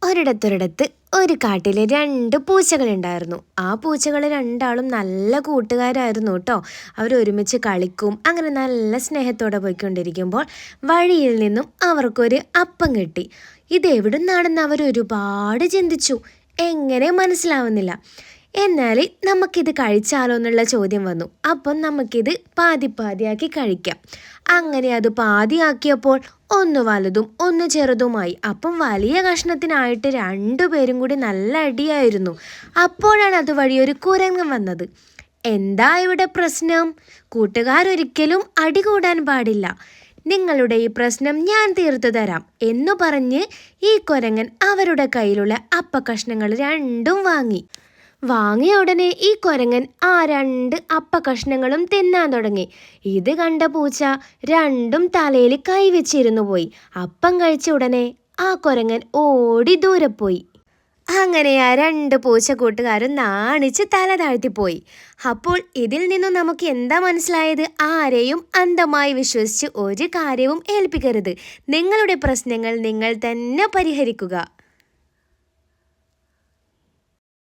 ഒരിടത്തൊരിടത്ത് ഒരു കാട്ടിലെ രണ്ട് പൂച്ചകളുണ്ടായിരുന്നു. ആ പൂച്ചകൾ രണ്ടാളും നല്ല കൂട്ടുകാരായിരുന്നു കേട്ടോ. അവരൊരുമിച്ച് കളിക്കും. അങ്ങനെ നല്ല സ്നേഹത്തോടെ പോയിക്കൊണ്ടിരിക്കുമ്പോൾ വഴിയിൽ നിന്നും അവർക്കൊരു അപ്പം കിട്ടി. ഇതെവിടുന്നാണെന്ന് അവർ ഒരുപാട് ചിന്തിച്ചു. എങ്ങനെ മനസ്സിലാവുന്നില്ല. എന്നാൽ നമുക്കിത് കഴിച്ചാലോ എന്നുള്ള ചോദ്യം വന്നു. അപ്പം നമുക്കിത് പാതി പാതിയാക്കി കഴിക്കാം. അങ്ങനെ അത് പാതിയാക്കിയപ്പോൾ ഒന്ന് വലുതും ഒന്ന് ചെറുതുമായി. അപ്പം വലിയ കഷ്ണത്തിനായിട്ട് രണ്ടുപേരും കൂടി നല്ല അടിയായിരുന്നു. അപ്പോഴാണ് അതുവഴി ഒരു കുരങ്ങൻ വന്നത്. എന്താ ഇവിടെ പ്രശ്നം? കൂട്ടുകാരൊരിക്കലും അടി കൂടാൻ പാടില്ല. നിങ്ങളുടെ ഈ പ്രശ്നം ഞാൻ തീർത്തു തരാം എന്നു പറഞ്ഞ് ഈ കുരങ്ങൻ അവരുടെ കയ്യിലുള്ള അപ്പക്കഷ്ണങ്ങൾ രണ്ടും വാങ്ങിയ ഉടനെ ഈ കുരങ്ങൻ ആ രണ്ട് അപ്പക്കഷ്ണങ്ങളും തിന്നാൻ തുടങ്ങി. ഇത് കണ്ട പൂച്ച രണ്ടും തലയിൽ കൈവച്ചിരുന്നു പോയി. അപ്പം കഴിച്ച ഉടനെ ആ കുരങ്ങൻ ഓടി ദൂരെ പോയി. അങ്ങനെ ആ രണ്ട് പൂച്ച കൂട്ടുകാരും നാണിച്ച് തല താഴ്ത്തിപ്പോയി. അപ്പോൾ ഇതിൽ നിന്നും നമുക്ക് എന്താ മനസ്സിലായത്? ആരെയും അന്ധമായി വിശ്വസിച്ച് ഒരു കാര്യവും ഏൽപ്പിക്കരുത്. നിങ്ങളുടെ പ്രശ്നങ്ങൾ നിങ്ങൾ തന്നെ പരിഹരിക്കുക.